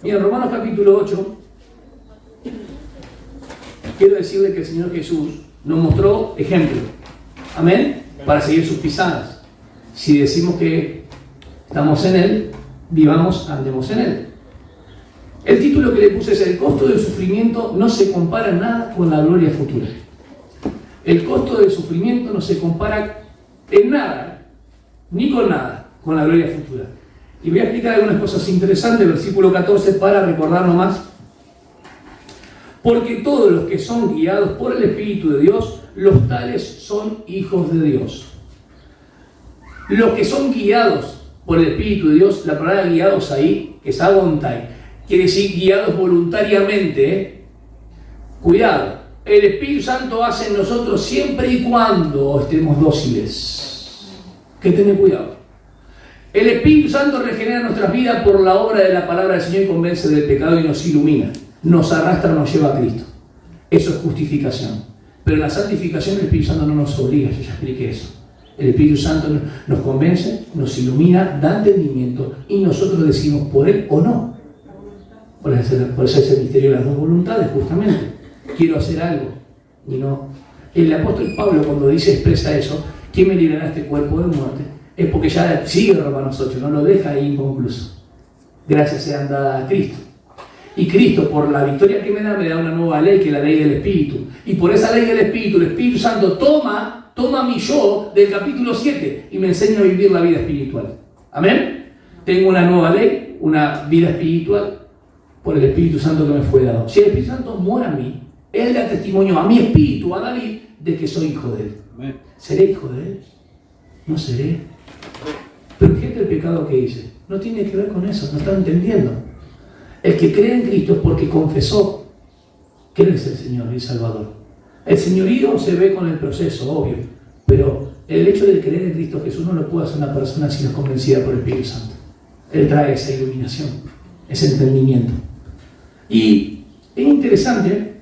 Mira, en Romanos capítulo 8, quiero decirle que el Señor Jesús nos mostró ejemplo. Amén. Para seguir sus pisadas. Si decimos que estamos en Él, vivamos, andemos en Él. El título que le puse es: el costo del sufrimiento no se compara en nada con la gloria futura. El costo del sufrimiento no se compara en nada, ni con nada, con la gloria futura. Y voy a explicar algunas cosas interesantes, versículo 14, para recordar nomás. Porque todos los que son guiados por el Espíritu de Dios, los tales son hijos de Dios. Los que son guiados por el Espíritu de Dios, la palabra guiados ahí, que es agontai, quiere decir guiados voluntariamente. Cuidado, el Espíritu Santo hace en nosotros siempre y cuando estemos dóciles. Que tened cuidado. El Espíritu Santo regenera nuestras vidas por la obra de la palabra del Señor y convence del pecado y nos ilumina. Nos arrastra, nos lleva a Cristo. Eso es justificación. Pero en la santificación el Espíritu Santo no nos obliga, yo ya expliqué eso. El Espíritu Santo nos convence, nos ilumina, da entendimiento y nosotros decidimos por Él o no. Por eso es el misterio de las dos voluntades, justamente. Quiero hacer algo y no. El apóstol Pablo, cuando expresa eso, ¿quién me librará de este cuerpo de muerte? Es porque ya sigue Romanos 8, no lo deja ahí inconcluso. Gracias sean dadas a Cristo. Y Cristo, por la victoria que me da una nueva ley, que es la ley del Espíritu. Y por esa ley del Espíritu, el Espíritu Santo toma mi yo del capítulo 7 y me enseña a vivir la vida espiritual. Amén. Tengo una nueva ley, una vida espiritual, por el Espíritu Santo que me fue dado. Si el Espíritu Santo mora en mí, Él da testimonio a mi espíritu, a David, de que soy hijo de Él. Amén. ¿Seré hijo de Él? No seré. Pero fíjate el pecado que hice. No tiene que ver con eso, no está entendiendo. El que cree en Cristo es porque confesó que Él es el Señor y el Salvador. El señorío se ve con el proceso, obvio, pero el hecho de creer en Cristo Jesús no lo puede hacer una persona si no es convencida por el Espíritu Santo. Él trae esa iluminación, ese entendimiento. Y es interesante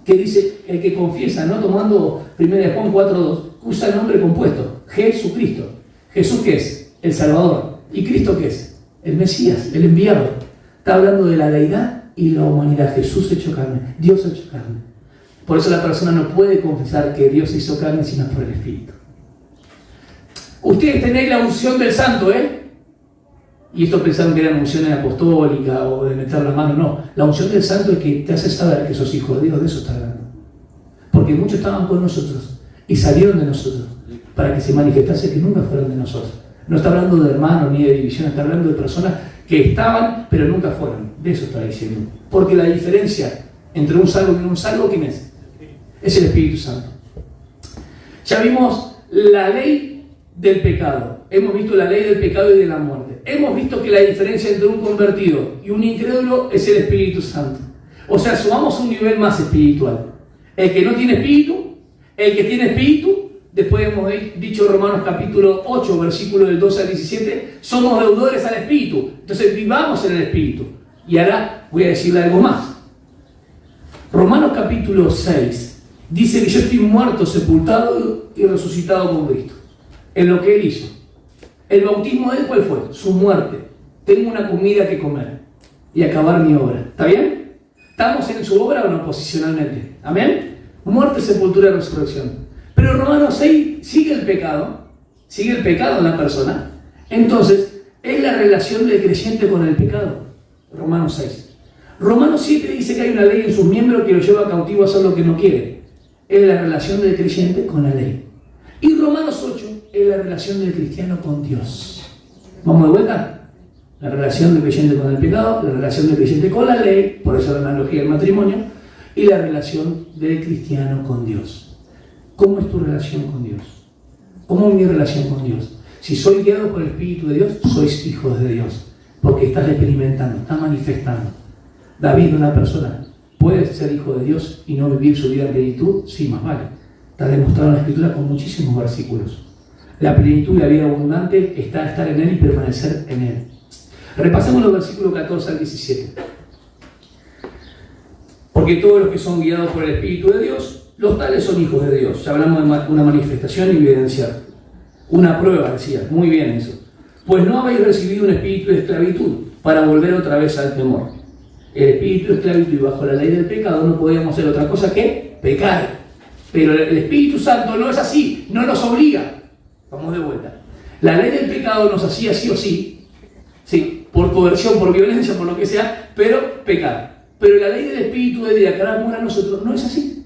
que dice, el que confiesa, ¿no? Tomando 1 Juan 4:2, usa el nombre compuesto, Jesucristo. ¿Jesús qué es? El Salvador. ¿Y Cristo qué es? El Mesías, el enviado. Está hablando de la deidad y la humanidad. Jesús hecho carne, Dios hecho carne. Por eso la persona no puede confesar que Dios hizo carne sino por el Espíritu. Ustedes tenéis la unción del Santo, ¿eh? Y esto pensaron que eran unciones apostólicas o de meter la mano. No, la unción del Santo es que te hace saber que sos hijo de Dios. De eso está hablando. Porque muchos estaban con nosotros y salieron de nosotros para que se manifestase que nunca fueron de nosotros. No está hablando de hermanos ni de división, está hablando de personas que estaban pero nunca fueron. De eso está diciendo. Porque la diferencia entre un salvo y un salvo, ¿quién es? Es el Espíritu Santo. Ya vimos la ley del pecado. Hemos visto la ley del pecado y de la muerte. Hemos visto que la diferencia entre un convertido y un incrédulo es el Espíritu Santo. O sea, sumamos un nivel más espiritual. El que no tiene espíritu, el que tiene espíritu, después hemos dicho Romanos capítulo 8, versículo del 12 al 17, somos deudores al espíritu. Entonces vivamos en el espíritu. Y ahora voy a decirle algo más. Romanos capítulo 6 dice que yo estoy muerto, sepultado y resucitado con Cristo. En lo que Él hizo. El bautismo de Él, ¿cuál fue? Su muerte. Tengo una comida que comer y acabar mi obra. ¿Está bien? ¿Estamos en su obra o no posicionalmente? ¿Amén? Muerte, sepultura y resurrección. Pero Romanos 6 sigue el pecado en la persona. Entonces, es la relación del creyente con el pecado. Romanos 6. Romanos 7 dice que hay una ley en sus miembros que lo lleva cautivo a hacer lo que no quiere. Es la relación del creyente con la ley. Y Romanos 8 es la relación del cristiano con Dios. ¿Vamos de vuelta? La relación del creyente con el pecado, la relación del creyente con la ley, por eso la analogía del matrimonio, y la relación del cristiano con Dios. ¿Cómo es tu relación con Dios? ¿Cómo es mi relación con Dios? Si soy guiado por el Espíritu de Dios, sois hijos de Dios, porque estás experimentando, estás manifestando. David, una persona, ¿puede ser hijo de Dios y no vivir su vida en plenitud? Sí, más vale. Está demostrado en la Escritura con muchísimos versículos. La plenitud y la vida abundante está a estar en Él y permanecer en Él. Repasemos los versículos 14 al 17. Porque todos los que son guiados por el Espíritu de Dios, los tales son hijos de Dios. Ya hablamos de una manifestación y evidencia. Una prueba, decía. Muy bien eso. Pues no habéis recibido un espíritu de esclavitud para volver otra vez al temor. el espíritu de esclavitud y bajo la ley del pecado no podíamos hacer otra cosa que pecar. Pero el Espíritu Santo no es así, no nos obliga. Vamos de vuelta. La ley del pecado nos hacía sí o sí, por coerción, por violencia, por lo que sea, pero pecar. Pero la ley del Espíritu de vida que ahora mora a nosotros no es así.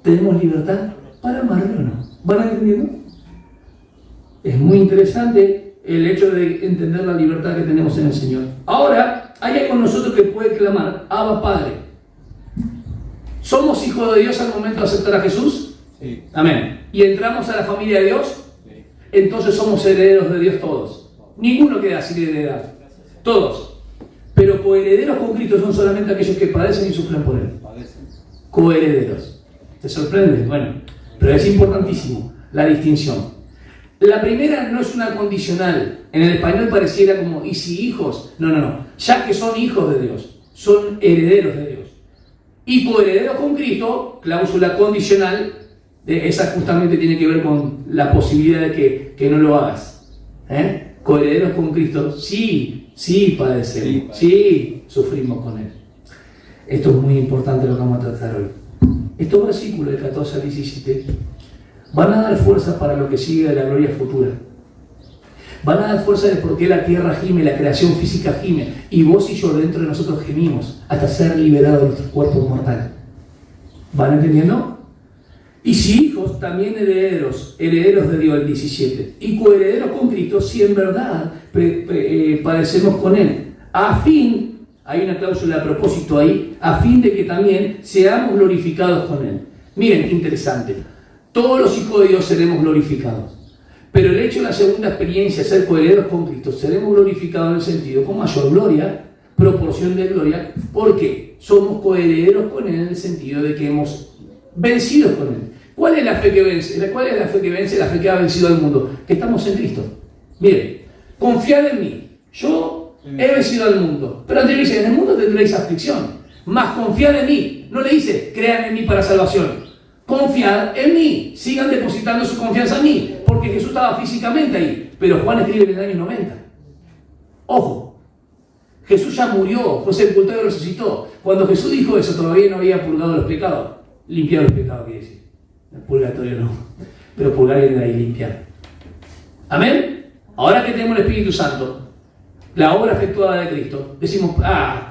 Tenemos libertad para amarle o no. ¿Van entendiendo? Es muy interesante el hecho de entender la libertad que tenemos en el Señor. Ahora, hay algo en nosotros que puede clamar, Abba Padre. ¿Somos hijos de Dios al momento de aceptar a Jesús? Sí. Amén. ¿Y entramos a la familia de Dios? Sí. Entonces somos herederos de Dios todos. Ninguno queda sin heredad. Todos. Pero coherederos con Cristo son solamente aquellos que padecen y sufren por Él. Coherederos. ¿Te sorprende? Bueno, pero es importantísimo la distinción. La primera no es una condicional. En el español pareciera como, ¿y si hijos? No. Ya que son hijos de Dios, son herederos de Dios. Y coherederos con Cristo, cláusula condicional, esa justamente tiene que ver con la posibilidad de que no lo hagas. Coherederos con Cristo, sí padecemos, sí sufrimos con Él. Esto es muy importante lo que vamos a tratar hoy. Estos versículos del 14 al 17 van a dar fuerza para lo que sigue de la gloria futura. Van a dar fuerza de por qué la tierra gime, la creación física gime, y vos y yo dentro de nosotros gemimos hasta ser liberados de nuestro cuerpo mortal. ¿Van entendiendo? Y si hijos, también herederos de Dios, el 17, y coherederos con Cristo, si en verdad padecemos con Él, a fin, hay una cláusula a propósito ahí, a fin de que también seamos glorificados con Él. Miren, qué interesante. Todos los hijos de Dios seremos glorificados. Pero el hecho de la segunda experiencia, ser coherederos con Cristo, seremos glorificados en el sentido con mayor gloria, proporción de gloria, porque somos coherederos con Él en el sentido de que hemos vencido con Él. ¿Cuál es la fe que vence? ¿Cuál es la fe que vence? La fe que ha vencido al mundo. Que estamos en Cristo. Miren, confiad en mí. Yo he vencido al mundo. Pero antes dice, en el mundo tendréis aflicción. Mas confiad en mí. No le dice, crean en mí para salvación. Confiad en mí. Sigan depositando su confianza en mí. Porque Jesús estaba físicamente ahí. Pero Juan escribe en el año 90. Ojo. Jesús ya murió, fue sepultado y resucitó. Cuando Jesús dijo eso, todavía no había purgado los pecados. Limpiado los pecados, quiere decir. El purgatorio no. Pero purgar era ahí limpiar. Amén. Ahora que tenemos el Espíritu Santo, la obra efectuada de Cristo, decimos,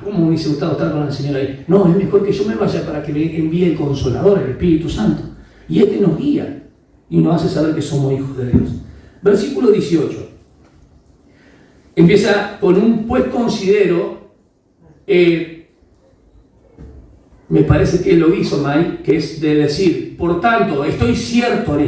¿cómo me hubiese gustado estar con el Señor ahí? No, es mejor que yo me vaya para que me envíe el Consolador, el Espíritu Santo. Y este nos guía y nos hace saber que somos hijos de Dios. Versículo 18. Empieza con un pues considero, me parece que lo hizo Mike, que es de decir, por tanto, estoy cierto en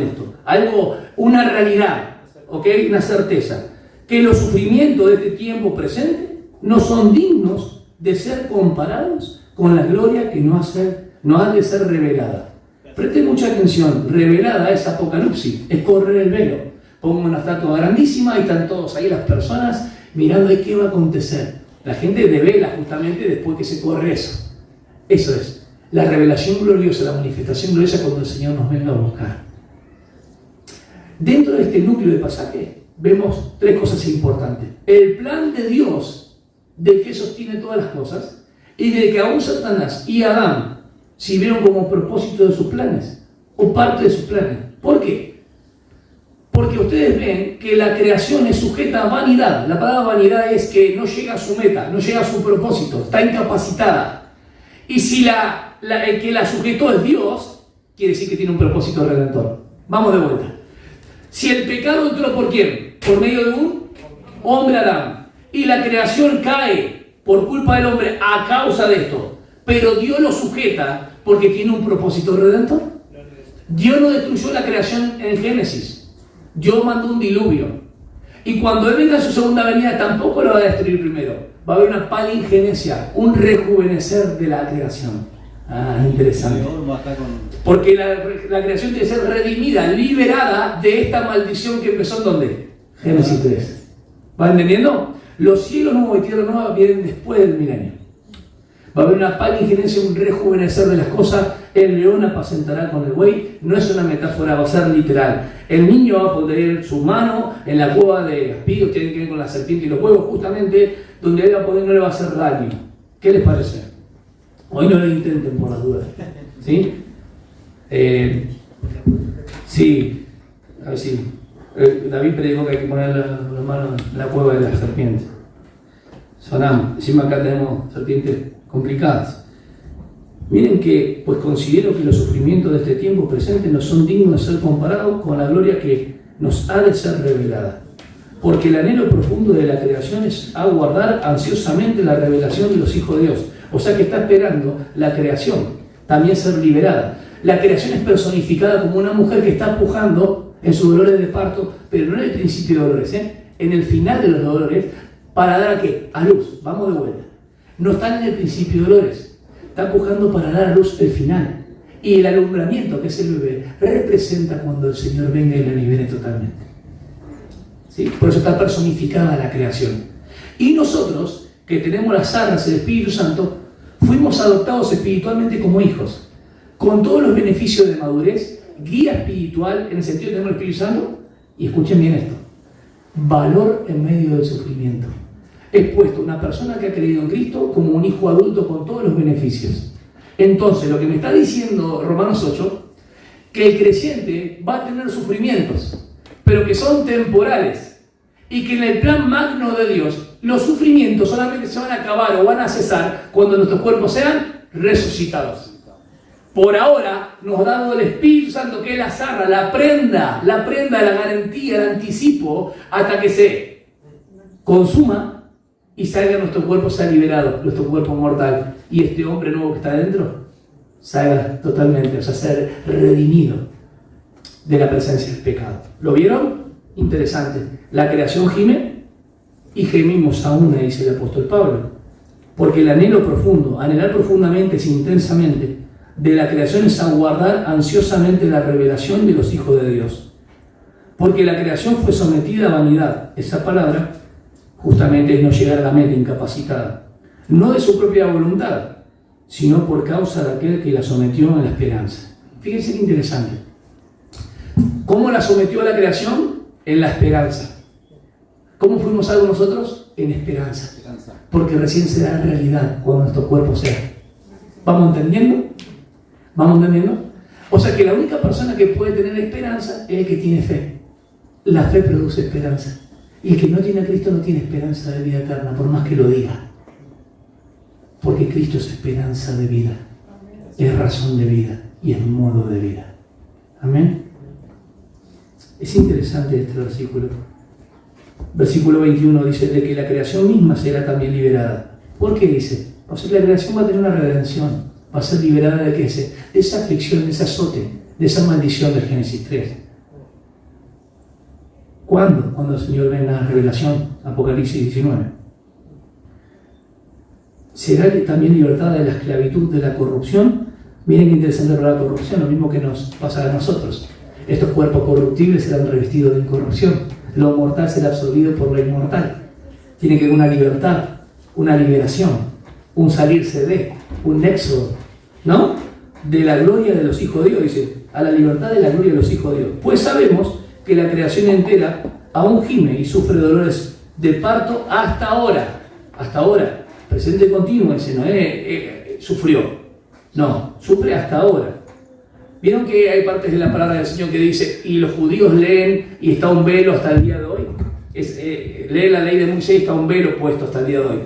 esto, algo, una realidad, ¿ok? Una certeza, que los sufrimientos de este tiempo presente no son dignos de ser comparados con la gloria que no ha de ser revelada. Presten mucha atención, revelada es apocalipsis, es correr el velo. Pongo una estatua grandísima y están todos ahí las personas mirando de qué va a acontecer. La gente devela justamente después que se corre eso. Eso es la revelación gloriosa, la manifestación gloriosa cuando el Señor nos venga a buscar. Dentro de este núcleo de pasaje vemos tres cosas importantes. El plan de Dios, del que sostiene todas las cosas, y de que aún Satanás y Adán sirvieron como propósito de sus planes, o parte de sus planes. ¿Por qué? Porque ustedes ven que la creación es sujeta a vanidad. La palabra vanidad es que no llega a su meta, no llega a su propósito, está incapacitada. Y si el que la sujetó es Dios, quiere decir que tiene un propósito redentor. Vamos de vuelta. Si el pecado entró ¿por quién? Por medio de un hombre Adán. Y la creación cae por culpa del hombre a causa de esto. Pero Dios lo sujeta porque tiene un propósito redentor. Dios no destruyó la creación en Génesis. Dios mandó un diluvio. Y cuando Él venga a su segunda venida, tampoco lo va a destruir primero. Va a haber una palingenesia, un rejuvenecer de la creación. Interesante. Porque la creación tiene que ser redimida, liberada de esta maldición que empezó en ¿dónde? Génesis 3. ¿Va entendiendo? Los cielos nuevos y tierra nueva vienen después del milenio. Va a haber una palingenencia, un rejuvenecer de las cosas. El león apacentará con el buey. No es una metáfora, va a ser literal. El niño va a poner su mano en la cueva de espinos, tiene que ver con la serpiente y los huevos, justamente donde él va a poner, no le va a hacer daño. ¿Qué les parece? Hoy no lo intenten por las dudas. ¿Sí? Sí, a ver si. David predicó que hay que poner la mano en la cueva de la serpiente. Sonamos. Encima acá tenemos serpientes complicadas. Miren que, pues considero que los sufrimientos de este tiempo presente no son dignos de ser comparados con la gloria que nos ha de ser revelada. Porque el anhelo profundo de la creación es aguardar ansiosamente la revelación de los hijos de Dios. O sea que está esperando la creación también ser liberada. La creación es personificada como una mujer que está pujando en sus dolores de parto, pero no en el principio de dolores, en el final de los dolores, para dar a qué? A luz. Vamos de vuelta. No está en el principio de dolores, está pujando para dar a luz el final. Y el alumbramiento, que es el bebé, representa cuando el Señor venga y la libere totalmente. ¿Sí? Por eso está personificada la creación. Y nosotros, que tenemos las arras del Espíritu Santo, fuimos adoptados espiritualmente como hijos, con todos los beneficios de madurez, guía espiritual en el sentido de tener el Espíritu Santo, y escuchen bien esto, valor en medio del sufrimiento. Es puesto una persona que ha creído en Cristo como un hijo adulto con todos los beneficios. Entonces, lo que me está diciendo Romanos 8, que el creyente va a tener sufrimientos, pero que son temporales, y que en el plan magno de Dios, los sufrimientos solamente se van a acabar o van a cesar cuando nuestros cuerpos sean resucitados. Por ahora nos ha dado el Espíritu Santo, que es la zarra, la prenda, la garantía, el anticipo, hasta que se consuma y salga nuestro cuerpo, sea liberado, nuestro cuerpo mortal, y este hombre nuevo que está adentro salga totalmente, o sea, ser redimido de la presencia del pecado. ¿Lo vieron? Interesante. La creación gime y gemimos aún, dice el apóstol Pablo, porque el anhelo profundo, anhelar profundamente, es intensamente, de la creación es aguardar ansiosamente la revelación de los hijos de Dios. Porque la creación fue sometida a vanidad. Esa palabra justamente es no llegar a la meta incapacitada. No de su propia voluntad, sino por causa de aquel que la sometió en la esperanza. Fíjense qué interesante. ¿Cómo la sometió a la creación? En la esperanza. ¿Cómo fuimos salvos nosotros? En esperanza. Porque recién se da realidad cuando nuestro cuerpo sea. ¿Vamos entendiendo? ¿Vamos entendiendo? O sea que la única persona que puede tener esperanza es el que tiene fe. La fe produce esperanza. Y el que no tiene a Cristo no tiene esperanza de vida eterna, por más que lo diga. Porque Cristo es esperanza de vida. Es razón de vida y es modo de vida. Amén. Es interesante este versículo. Versículo 21 dice de que la creación misma será también liberada. ¿Por qué dice? O sea que la creación va a tener una redención. Va a ser liberada de qué? De esa aflicción, de ese azote, de esa maldición del Génesis 3. ¿Cuándo? Cuando el Señor venga a la revelación, Apocalipsis 19. Será también libertada de la esclavitud de la corrupción. Miren qué interesante la corrupción, lo mismo que nos pasa a nosotros. Estos cuerpos corruptibles serán revestidos de incorrupción. Lo mortal será absorbido por lo inmortal. Tiene que haber una libertad, una liberación, un salirse de, un éxodo, ¿no? De la gloria de los hijos de Dios, dice, a la libertad de la gloria de los hijos de Dios. Pues sabemos que la creación entera aún gime y sufre dolores de parto hasta ahora, presente continuo, dice, no sufrió, no, sufre hasta ahora. ¿Vieron que hay partes de la palabra del Señor que dice, y los judíos leen y está un velo hasta el día de hoy? Lee la ley de Moisés y está un velo puesto hasta el día de hoy.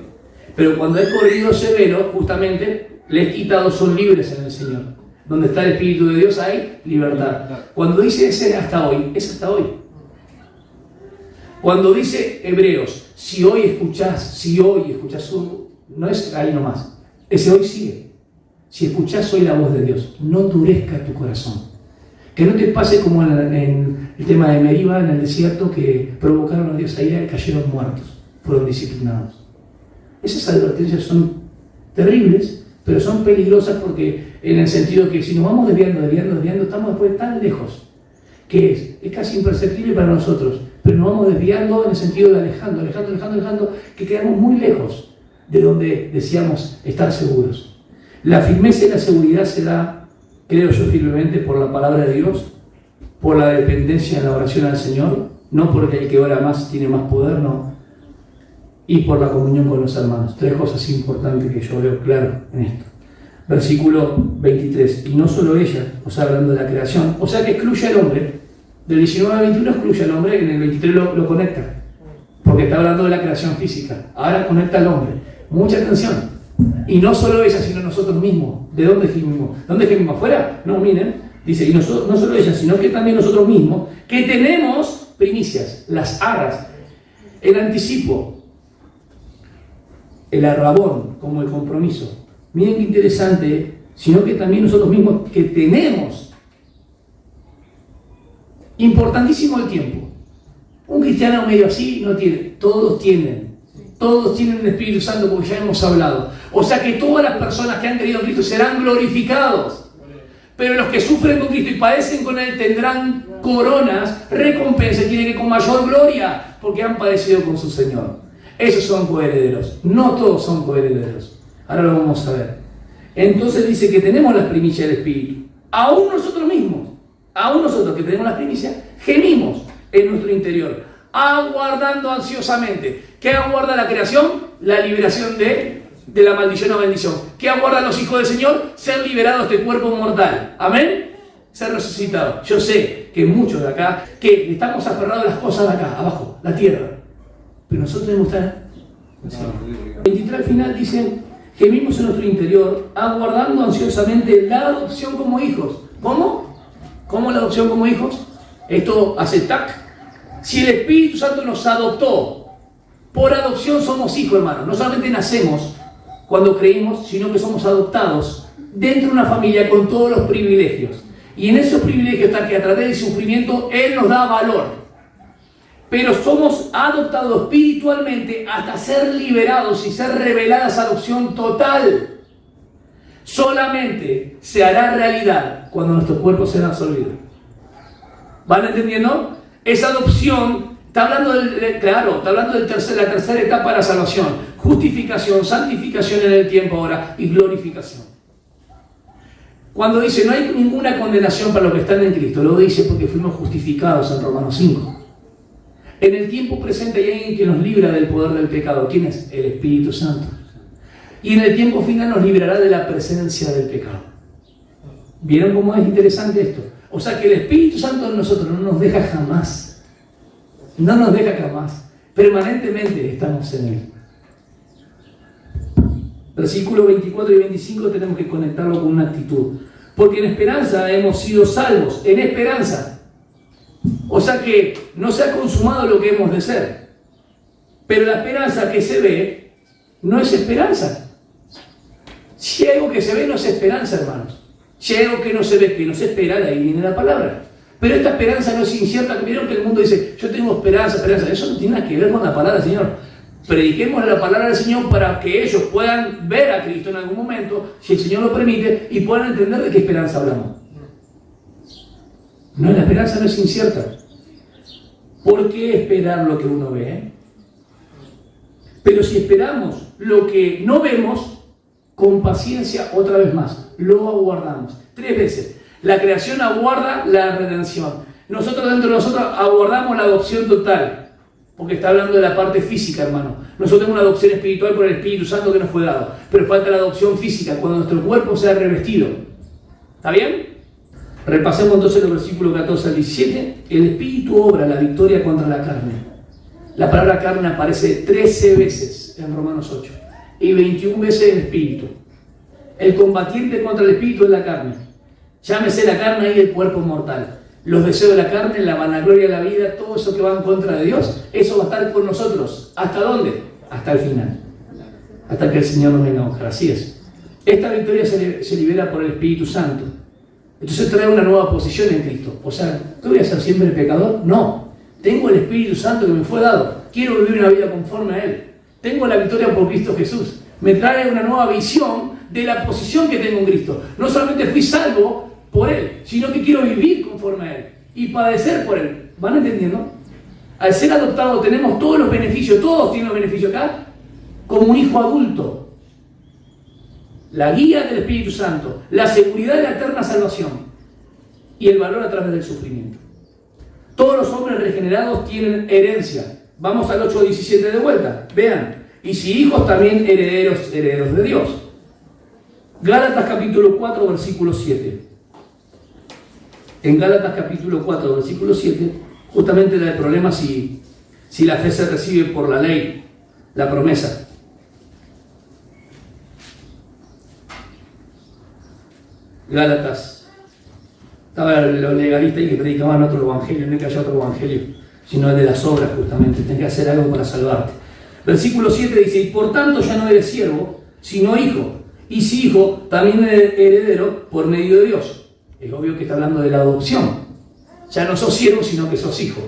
Pero cuando he corrido ese velo, justamente, le he quitado, son libres en el Señor. Donde está el Espíritu de Dios hay libertad. Cuando dice ese hasta hoy, es hasta hoy. Cuando dice Hebreos, si hoy escuchás, no es ahí nomás. Ese hoy sigue. Si escuchás hoy la voz de Dios, no endurezca tu corazón. Que no te pase como en el tema de Meriba, en el desierto, que provocaron a Dios a ira y cayeron muertos, fueron disciplinados. Esas advertencias son terribles, pero son peligrosas porque en el sentido que si nos vamos desviando, estamos después tan lejos, que es casi imperceptible para nosotros, pero nos vamos desviando en el sentido de alejando, que quedamos muy lejos de donde decíamos estar seguros. La firmeza y la seguridad se da, creo yo firmemente, por la palabra de Dios, por la dependencia en la oración al Señor, no porque el que ora más tiene más poder, no, y por la comunión con los hermanos. 3 cosas importantes que yo veo claro en esto. Versículo 23, y no solo ella, o sea, hablando de la creación, o sea que excluye al hombre, del 19 al 21 excluye al hombre, en el 23 lo conecta, porque está hablando de la creación física, ahora conecta al hombre. Mucha atención. Y no solo ella, sino nosotros mismos. ¿De dónde gemimos? ¿Dónde gemimos? ¿Afuera? No, miren, dice, y no solo ella, sino que también nosotros mismos, que tenemos primicias, las arras, el anticipo, el arrabón, como el compromiso. Miren qué interesante, sino que también nosotros mismos que tenemos. Importantísimo el tiempo. Un cristiano medio así no tiene, todos tienen el Espíritu Santo, porque ya hemos hablado. O sea que todas las personas que han creído en Cristo serán glorificados. Pero los que sufren con Cristo y padecen con Él tendrán coronas, recompensas, tienen que con mayor gloria, porque han padecido con su Señor. Esos son coherederos. No todos son coherederos. Ahora lo vamos a ver. Entonces dice que tenemos las primicias del Espíritu. Aún nosotros mismos, aún nosotros que tenemos las primicias, gemimos en nuestro interior, aguardando ansiosamente. ¿Qué aguarda la creación? La liberación de la maldición a bendición. ¿Qué aguardan los hijos del Señor? Ser liberados de este cuerpo mortal. Amén. Ser resucitados. Yo sé que muchos de acá, que estamos aferrados a las cosas de acá, abajo, la tierra. Pero nosotros debemos estar. 23 al final dice, gemimos en nuestro interior, aguardando ansiosamente la adopción como hijos. ¿Cómo? ¿Cómo la adopción como hijos? Esto hace tac. Si el Espíritu Santo nos adoptó, por adopción somos hijos, hermanos. No solamente nacemos cuando creímos, sino que somos adoptados dentro de una familia con todos los privilegios. Y en esos privilegios está que a través del sufrimiento Él nos da valor. Pero somos adoptados espiritualmente hasta ser liberados y ser revelada esa adopción total. Solamente se hará realidad cuando nuestros cuerpos sean absorbidos. ¿Van entendiendo? Esa adopción está hablando de la tercera etapa de la salvación. Justificación, santificación en el tiempo ahora y glorificación. Cuando dice no hay ninguna condenación para los que están en Cristo, lo dice porque fuimos justificados en Romanos 5. En el tiempo presente hay alguien que nos libra del poder del pecado. ¿Quién es? El Espíritu Santo. Y en el tiempo final nos librará de la presencia del pecado. ¿Vieron cómo es interesante esto? O sea que el Espíritu Santo en nosotros no nos deja jamás. No nos deja jamás. Permanentemente estamos en Él. Versículos 24 y 25 tenemos que conectarlo con una actitud. Porque en esperanza hemos sido salvos. En esperanza. O sea que no se ha consumado lo que hemos de ser. Pero la esperanza que se ve no es esperanza. Si hay algo que se ve no es esperanza, hermanos. Si hay algo que no se ve, que no se espera, de ahí viene la palabra. Pero esta esperanza no es incierta. Vieron que el mundo dice, yo tengo esperanza. Eso no tiene nada que ver con la palabra del Señor. Prediquemos la palabra del Señor para que ellos puedan ver a Cristo en algún momento, si el Señor lo permite, y puedan entender de qué esperanza hablamos. No, la esperanza no es incierta. ¿Por qué esperar lo que uno ve? Pero si esperamos lo que no vemos, con paciencia, otra vez más, lo aguardamos. 3 veces. La creación aguarda la redención. Nosotros dentro de nosotros aguardamos la adopción total. Porque está hablando de la parte física, hermano. Nosotros tenemos una adopción espiritual por el Espíritu Santo que nos fue dado. Pero falta la adopción física, cuando nuestro cuerpo sea revestido. ¿Está bien? Repasemos entonces los versículos 14 al 17. El Espíritu obra la victoria contra la carne. La palabra carne aparece 13 veces en Romanos 8 y 21 veces en el Espíritu. El combatiente contra el Espíritu es la carne. Llámese la carne y el cuerpo mortal. Los deseos de la carne, la vanagloria de la vida, todo eso que va en contra de Dios, eso va a estar con nosotros. ¿Hasta dónde? Hasta el final. Hasta que el Señor nos venga a buscar. Así es. Esta victoria se libera por el Espíritu Santo. Entonces trae una nueva posición en Cristo. O sea, ¿qué voy a ser siempre pecador? No. Tengo el Espíritu Santo que me fue dado. Quiero vivir una vida conforme a Él. Tengo la victoria por Cristo Jesús. Me trae una nueva visión de la posición que tengo en Cristo. No solamente fui salvo por Él, sino que quiero vivir conforme a Él y padecer por Él. ¿Van entendiendo? Al ser adoptados tenemos todos los beneficios. Todos tienen los beneficios acá. como un hijo adulto. La guía del Espíritu Santo, la seguridad de la eterna salvación y el valor a través del sufrimiento. Todos los hombres regenerados tienen herencia. Vamos al 8:17 de vuelta. Vean. Y si hijos, también herederos de Dios. Gálatas capítulo 4, versículo 7. En Gálatas capítulo 4, versículo 7, justamente da el problema si la fe se recibe por la ley, la promesa. Gálatas. Estaban los legalistas que predicaban otro evangelio, no es que haya otro evangelio, sino el de las obras justamente. Tienes que hacer algo para salvarte. Versículo 7 dice, y por tanto ya no eres siervo, sino hijo. Y si hijo, también heredero por medio de Dios. Es obvio que está hablando de la adopción. Ya no sos siervo, sino que sos hijo.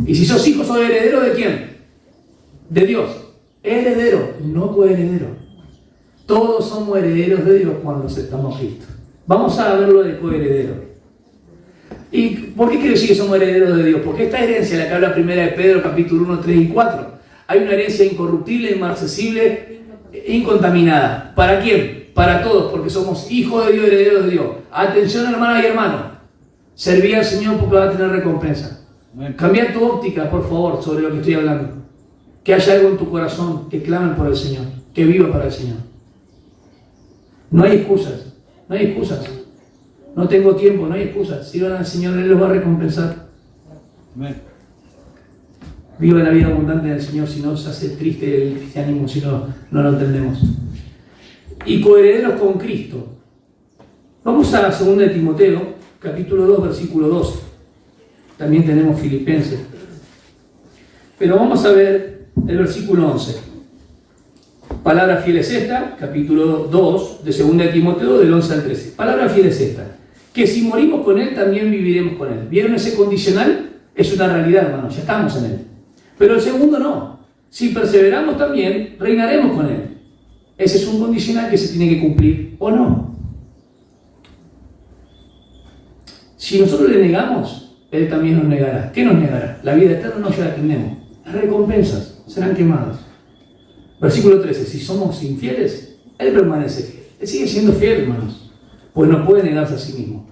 Y si sos hijo, sos heredero ¿de quién? De Dios. Heredero, no coheredero. Todos somos herederos de Dios cuando aceptamos a Cristo. Vamos a verlo de coheredero. ¿Y por qué quiero decir que somos herederos de Dios? Porque esta herencia, la que habla primera de Pedro, capítulo 1, 3 y 4, hay una herencia incorruptible, inmarcesible, incontaminada. ¿Para quién? Para todos, porque somos hijos de Dios, herederos de Dios. Atención, hermana y hermano. Serví al Señor porque va a tener recompensa. Cambia tu óptica, por favor, sobre lo que estoy hablando. Que haya algo en tu corazón, que clamen por el Señor, que viva para el Señor. No hay excusas, no hay excusas. No tengo tiempo, no hay excusas. Sirvan al Señor, Él los va a recompensar. Viva la vida abundante del Señor, si no se hace triste el cristianismo, si no lo entendemos. Y coherederos con Cristo. Vamos a la 2 de Timoteo, capítulo 2, versículo 2. También tenemos Filipenses. Pero vamos a ver el versículo 11. Palabra fiel es esta, capítulo 2 de 2 de Timoteo, del 11 al 13. Palabra fiel es esta, que si morimos con Él, también viviremos con Él. ¿Vieron ese condicional? Es una realidad, hermanos, ya estamos en Él. Pero el segundo no. Si perseveramos también, reinaremos con Él. Ese es un condicional que se tiene que cumplir o no. Si nosotros le negamos, Él también nos negará. ¿Qué nos negará? La vida eterna no ya la tenemos. Las recompensas serán quemadas. Versículo 13. Si somos infieles, Él permanece fiel. Él sigue siendo fiel, hermanos. Pues no puede negarse a sí mismo.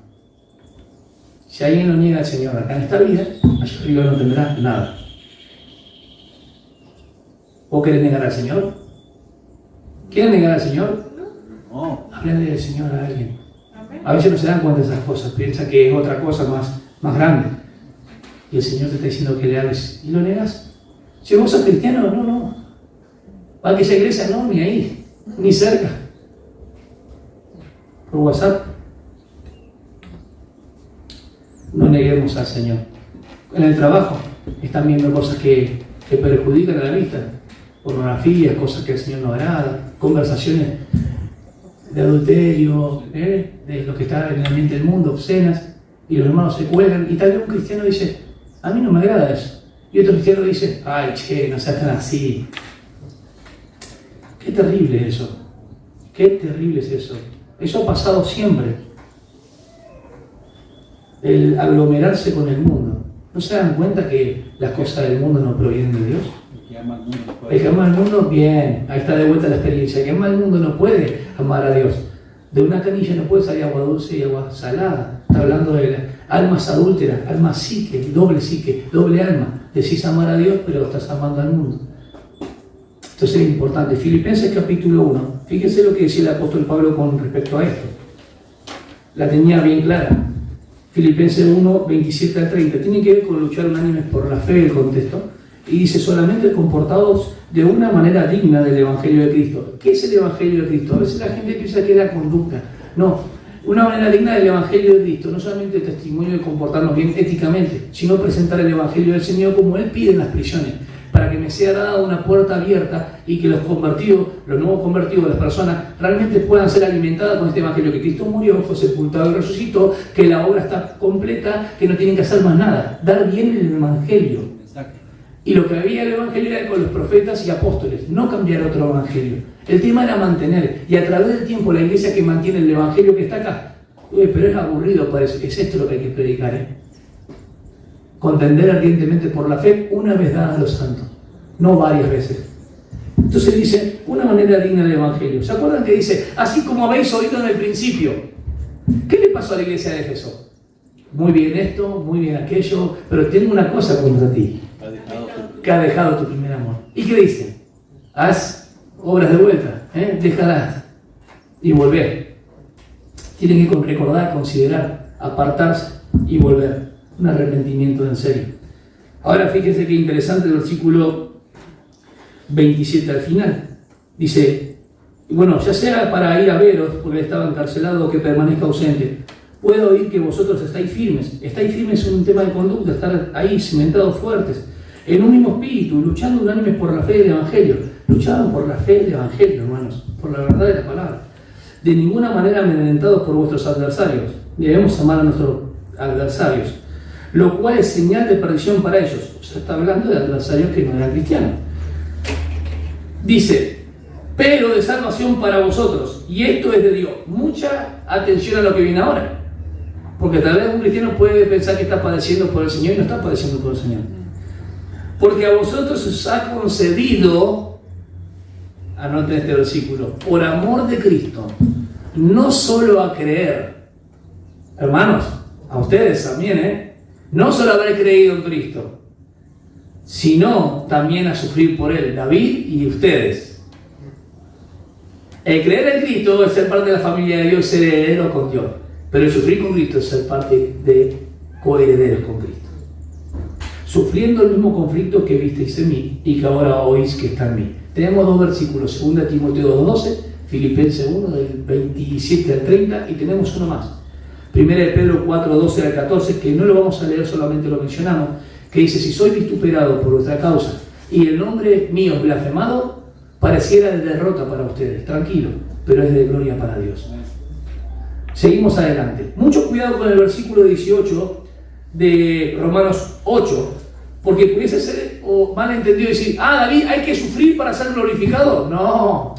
Si alguien lo niega al Señor acá en esta vida, allá arriba no tendrá nada. ¿O querés negar al Señor? ¿Quieren negar al Señor? No. Háblenle del Señor a alguien. A veces no se dan cuenta de esas cosas, piensa que es otra cosa más grande. Y el Señor te está diciendo que le hables. ¿Y lo negas? Si vos sos cristiano, no. ¿Para que esa iglesia? No, ni ahí, ni cerca. Por WhatsApp. No neguemos al Señor. En el trabajo están viendo cosas que perjudican a la vista. Pornografía, cosas que el Señor no agrada, conversaciones de adulterio, de lo que está en el ambiente del mundo, obscenas, y los hermanos se cuelgan, y tal vez un cristiano dice, a mí no me agrada eso. Y otro cristiano dice, ay, che, no seas tan así. Qué terrible eso. Qué terrible es eso. Eso ha pasado siempre. El aglomerarse con el mundo. ¿No se dan cuenta que las cosas del mundo no provienen de Dios? El que ama al mundo, bien, ahí está de vuelta la experiencia. El que ama al mundo no puede amar a Dios. De una canilla no puede salir agua dulce y agua salada. Está hablando de almas adúlteras, almas psique, doble alma. Decís amar a Dios, pero estás amando al mundo. Entonces es importante. Filipenses capítulo 1. Fíjense lo que decía el apóstol Pablo con respecto a esto. La tenía bien clara. Filipenses 1, 27 al 30. Tiene que ver con luchar unánimes por la fe, el contexto. Y dice solamente comportados de una manera digna del Evangelio de Cristo. ¿Qué es el Evangelio de Cristo? A veces la gente piensa que es la conducta. No, una manera digna del Evangelio de Cristo. No solamente el testimonio de comportarnos bien éticamente, sino presentar el Evangelio del Señor como Él pide en las prisiones, para que me sea dada una puerta abierta y que los convertidos, los nuevos convertidos, las personas, realmente puedan ser alimentadas con este Evangelio, que Cristo murió, fue sepultado y resucitó, que la obra está completa, que no tienen que hacer más nada. Dar bien el Evangelio. Y lo que había en el Evangelio era con los profetas y apóstoles, no cambiar otro Evangelio. El tema era mantener, y a través del tiempo la iglesia que mantiene el Evangelio que está acá, pero es aburrido, parece, es esto lo que hay que predicar, Contender ardientemente por la fe una vez dada a los santos, no varias veces. Entonces dice, una manera digna del Evangelio. ¿Se acuerdan que dice, así como habéis oído en el principio? ¿Qué le pasó a la iglesia de Éfeso? Muy bien esto, muy bien aquello, pero tengo una cosa contra ti, que ha dejado tu primer amor. ¿Y qué dice? Haz obras de vuelta, déjalas y volver. Tienen que recordar, considerar, apartarse y volver. Un arrepentimiento en serio. Ahora fíjense qué interesante el versículo 27 al final. Dice, bueno, ya sea para ir a veros, porque estaba encarcelado, o que permanezca ausente, puedo oír que vosotros estáis firmes. Estáis firmes en un tema de conducta, estar ahí cimentados fuertes, en un mismo espíritu, luchando unánimes por la fe del Evangelio. Luchaban por la fe del Evangelio, hermanos, por la verdad de la palabra. De ninguna manera amedrentados por vuestros adversarios. Debemos amar a nuestros adversarios, lo cual es señal de perdición para ellos. O sea, está hablando de adversarios que no eran cristianos. Dice, pero de salvación para vosotros, y esto es de Dios. Mucha atención a lo que viene ahora, porque tal vez un cristiano puede pensar que está padeciendo por el Señor y no está padeciendo por el Señor. Porque a vosotros os ha concedido, anoten este versículo, por amor de Cristo, no solo a creer, hermanos, a ustedes también, no solo haber creído en Cristo, sino también a sufrir por Él, David y ustedes. El creer en Cristo es ser parte de la familia de Dios, ser heredero con Dios, pero el sufrir con Cristo es ser parte de coherederos con Cristo. Sufriendo el mismo conflicto que visteis en mí y que ahora oís que está en mí. Tenemos dos versículos, 2 Timoteo 2:12, Filipenses 1 del 27 al 30 y tenemos uno más. 1 Pedro 4:12 al 14, que no lo vamos a leer, solamente lo mencionamos, que dice, si soy vituperado por vuestra causa y el nombre mío es blasfemado, pareciera de derrota para ustedes, tranquilo, pero es de gloria para Dios. Seguimos adelante. Mucho cuidado con el versículo 18 de Romanos 8, porque pudiese ser mal entendido decir, David, hay que sufrir para ser glorificado. No,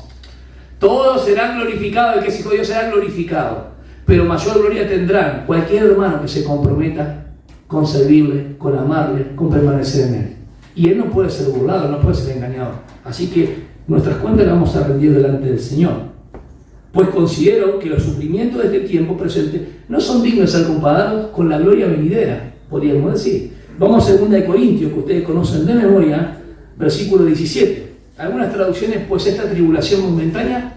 todos serán glorificados, el que es hijo de Dios será glorificado, pero mayor gloria tendrán cualquier hermano que se comprometa con servirle, con amarle, con permanecer en él. Y él no puede ser burlado, no puede ser engañado. Así que nuestras cuentas las vamos a rendir delante del Señor. Pues considero que los sufrimientos de este tiempo presente no son dignos de ser comparados con la gloria venidera, podríamos decir. Vamos a 2 Corintios, que ustedes conocen de memoria, versículo 17. Algunas traducciones, pues esta tribulación momentánea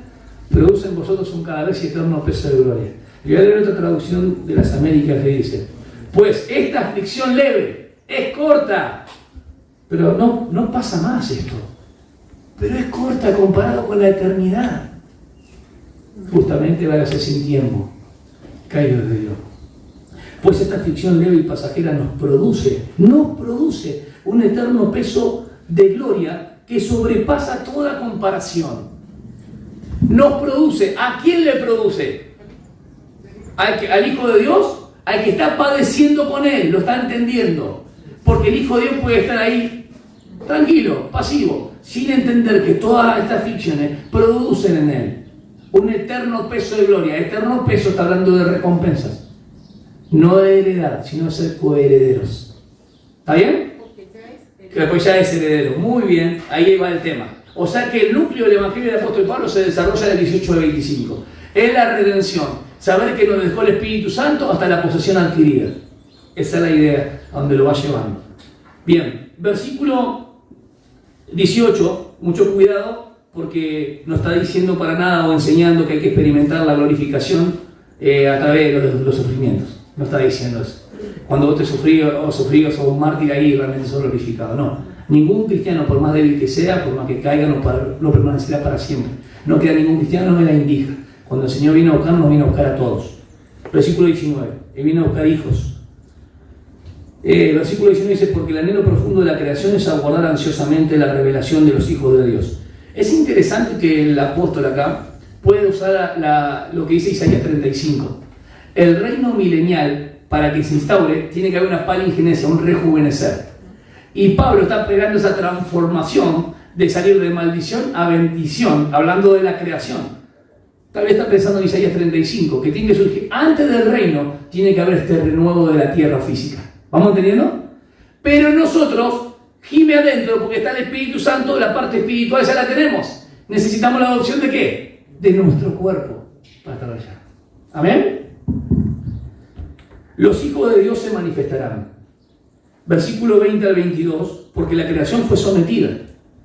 produce en vosotros un cada vez y eterno peso de gloria. Y voy a leer otra traducción de las Américas que dice, pues esta aflicción leve es corta, pero no pasa más esto, pero es corta comparado con la eternidad. Justamente va a ser sin tiempo, caído de Dios. Pues esta aflicción leve y pasajera nos produce un eterno peso de gloria que sobrepasa toda comparación. Nos produce, ¿a quién le produce? ¿Al Hijo de Dios? Al que está padeciendo con Él, lo está entendiendo. Porque el Hijo de Dios puede estar ahí tranquilo, pasivo, sin entender que todas estas aflicciones producen en Él un eterno peso de gloria. Eterno peso está hablando de recompensas, no de heredad, sino de ser coherederos. ¿Está bien? Que después ya es heredero. Muy bien, ahí va el tema. O sea que el núcleo del Evangelio del Apóstol Pablo se desarrolla del 18 al 25. Es la redención, saber que nos dejó el Espíritu Santo hasta la posesión adquirida. Esa es la idea a donde lo va llevando. Bien, versículo 18, mucho cuidado, porque no está diciendo para nada o enseñando que hay que experimentar la glorificación a través de los sufrimientos. No está diciendo eso. Cuando vos te sufrís o sos un mártir, ahí realmente sos glorificado. No. Ningún cristiano, por más débil que sea, por más que caiga, no permanecerá para siempre. No queda ningún cristiano en la indija. Cuando el Señor vino a buscar, nos vino a buscar a todos. Versículo 19. Él vino a buscar hijos. Versículo 19 dice, porque el anhelo profundo de la creación es aguardar ansiosamente la revelación de los hijos de Dios. Es interesante que el apóstol acá puede usar lo que dice Isaías 35. El reino milenial, para que se instaure, tiene que haber una palingenesia, un rejuvenecer. Y Pablo está pegando esa transformación de salir de maldición a bendición, hablando de la creación. Tal vez está pensando en Isaías 35, que tiene que surgir antes del reino, tiene que haber este renuevo de la tierra física. ¿Vamos entendiendo? Pero nosotros, gime adentro porque está el Espíritu Santo, la parte espiritual ya la tenemos. Necesitamos la adopción ¿de qué? De nuestro cuerpo para estar allá. ¿Amén? Los hijos de Dios se manifestarán. Versículo 20 al 22, porque la creación fue sometida.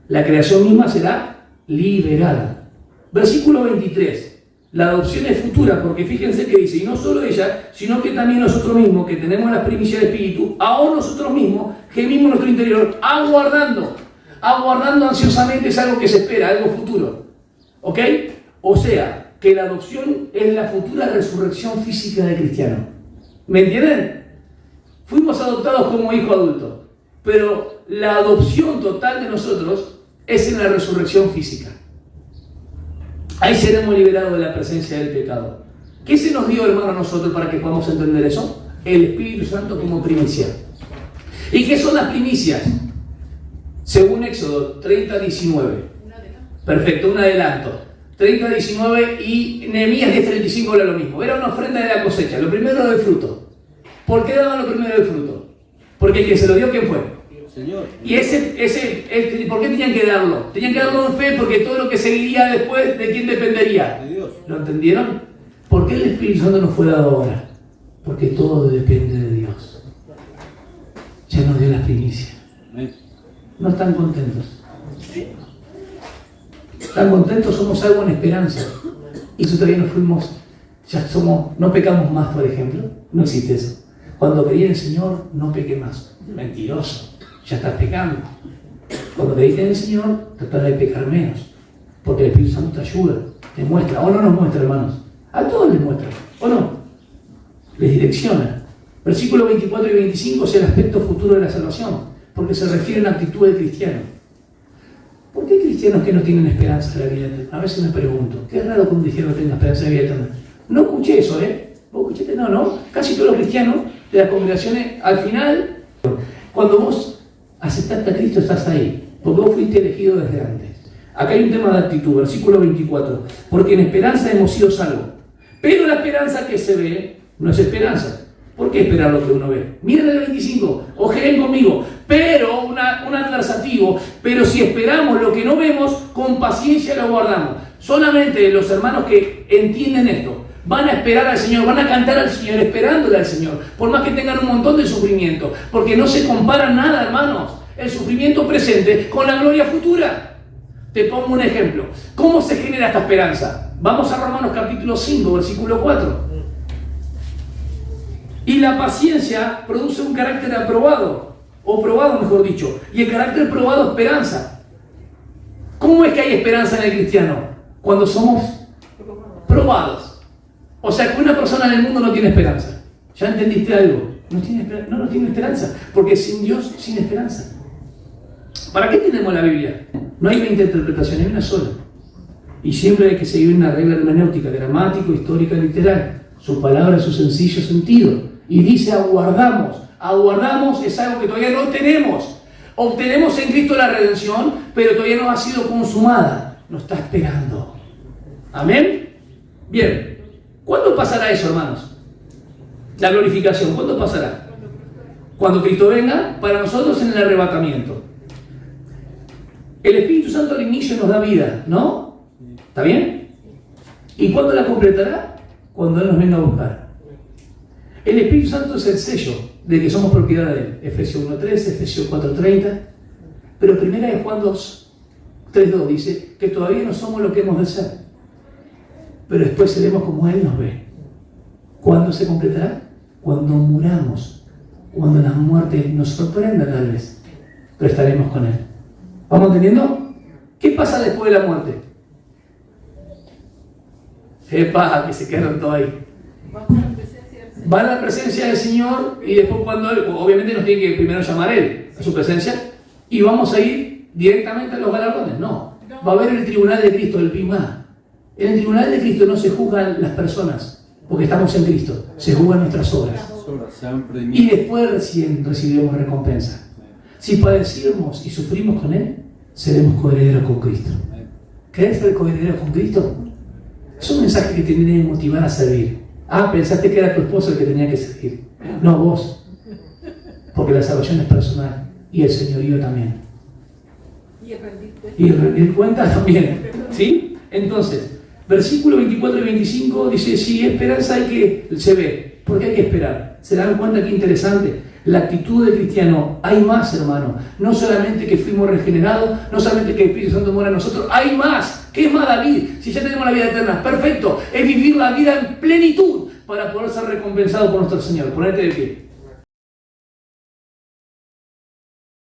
La creación misma será liberada. Versículo 23, la adopción es futura, porque fíjense que dice, y no solo ella, sino que también nosotros mismos, que tenemos las primicias del Espíritu, aún nosotros mismos, gemimos en nuestro interior, aguardando ansiosamente, es algo que se espera, algo futuro. ¿Ok? O sea, que la adopción es la futura resurrección física del cristiano. ¿Me entienden? Fuimos adoptados como hijo adulto, pero la adopción total de nosotros es en la resurrección física. Ahí seremos liberados de la presencia del pecado. ¿Qué se nos dio, hermano, a nosotros para que podamos entender eso? El Espíritu Santo como primicia. ¿Y qué son las primicias? Según Éxodo 30:19. Perfecto, un adelanto. 30:19 y Nehemías 10:35 habla lo mismo. Era una ofrenda de la cosecha, lo primero del fruto. ¿Por qué daban lo primero del fruto? Porque el que se lo dio, ¿quién fue? Señor. Y ¿por qué tenían que darlo? Tenían que darlo en fe porque todo lo que seguiría después, ¿de quién dependería? De Dios. ¿Lo entendieron? ¿Por qué el Espíritu Santo nos fue dado ahora? Porque todo depende de Dios. Ya nos dio las primicias. ¿No están contentos? ¿Están contentos? Somos algo en esperanza. Y eso todavía no fuimos, ya somos, no pecamos más, por ejemplo. No existe eso. Cuando creí en el Señor, no pequé más. Mentiroso. Ya estás pecando. Cuando creíste en el Señor, tratás de pecar menos. Porque el Espíritu Santo te ayuda, te muestra. O no nos muestra, hermanos. A todos les muestra. ¿O no? Les direcciona. Versículos 24 y 25 es el aspecto futuro de la salvación. Porque se refiere a una actitud del cristiano. ¿Por qué hay cristianos que no tienen esperanza de la vida eterna? A veces me pregunto. Qué raro que un cristiano tenga esperanza de la vida eterna. No escuché eso, ¿eh? ¿Vos escuchaste? No. Casi todos los cristianos de las congregaciones, al final, cuando vos aceptaste a Cristo, estás ahí. Porque vos fuiste elegido desde antes. Acá hay un tema de actitud, versículo 24. Porque en esperanza hemos sido salvos. Pero la esperanza que se ve no es esperanza. ¿Por qué esperar lo que uno ve? Miren el 25, ojeen conmigo. Pero, un adversativo, pero si esperamos lo que no vemos, con paciencia lo guardamos. Solamente los hermanos que entienden esto van a esperar al Señor, van a cantar al Señor, esperándole al Señor, por más que tengan un montón de sufrimiento, porque no se compara nada, hermanos, el sufrimiento presente con la gloria futura. Te pongo un ejemplo. ¿Cómo se genera esta esperanza? Vamos a Romanos capítulo 5, versículo 4. Y la paciencia produce un carácter aprobado, o probado mejor dicho, y el carácter probado esperanza. ¿Cómo es que hay esperanza en el cristiano? Cuando somos probados. O sea que una persona en el mundo no tiene esperanza. ¿Ya entendiste algo? No tiene esperanza, porque sin Dios, sin esperanza. ¿Para qué tenemos la Biblia? No hay 20 interpretaciones, hay una sola. Y siempre hay que seguir una regla hermenéutica, gramático, histórica, literal. Su palabra, su sencillo sentido. Y dice aguardamos. Aguardamos es algo que todavía no tenemos. Obtenemos en Cristo la redención, pero todavía no ha sido consumada. Nos está esperando. ¿Amén? Bien. ¿Cuándo pasará eso, hermanos? La glorificación, ¿cuándo pasará? Cuando Cristo venga, para nosotros en el arrebatamiento. El Espíritu Santo al inicio nos da vida, ¿no? ¿Está bien? ¿Y cuándo la completará? Cuando Él nos venga a buscar. El Espíritu Santo es el sello de que somos propiedad de Él. Efesios 1:13, Efesios 4:30. Pero primera de Juan 3:2 dice que todavía no somos lo que hemos de ser. Pero después seremos como Él nos ve. ¿Cuándo se completará? Cuando muramos. Cuando la muerte nos sorprenda tal vez. Pero estaremos con Él. ¿Vamos entendiendo? ¿Qué pasa después de la muerte? ¡Epa! Que se quedaron todos ahí. Van a la presencia del Señor y después cuando Él, obviamente nos tiene que primero llamar Él a su presencia y vamos a ir directamente a los galardones. No, va a haber el tribunal de Cristo, el Pimá. En el tribunal de Cristo no se juzgan las personas, porque estamos en Cristo, se juzgan nuestras obras. Y después recién recibiremos recompensa. Si padecimos y sufrimos con Él, seremos coherederos con Cristo. ¿Querés ser coheredero con Cristo? Es un mensaje que te tiene que motivar a servir. Ah, pensaste que era tu esposo el que tenía que servir. No, vos. Porque la salvación es personal. y el señorío también. Y el rendir cuentas. Y el rendir cuentas también. ¿Sí? Entonces, versículo 24 y 25 dice, sí, esperanza hay que, se ve, porque hay que esperar. ¿Se dan cuenta qué interesante? La actitud del cristiano, hay más, hermano. No solamente que fuimos regenerados, no solamente que el Espíritu Santo mora en nosotros, hay más. ¿Qué es más, David? Si ya tenemos la vida eterna, perfecto. Es vivir la vida en plenitud para poder ser recompensado por nuestro Señor. Ponete de pie.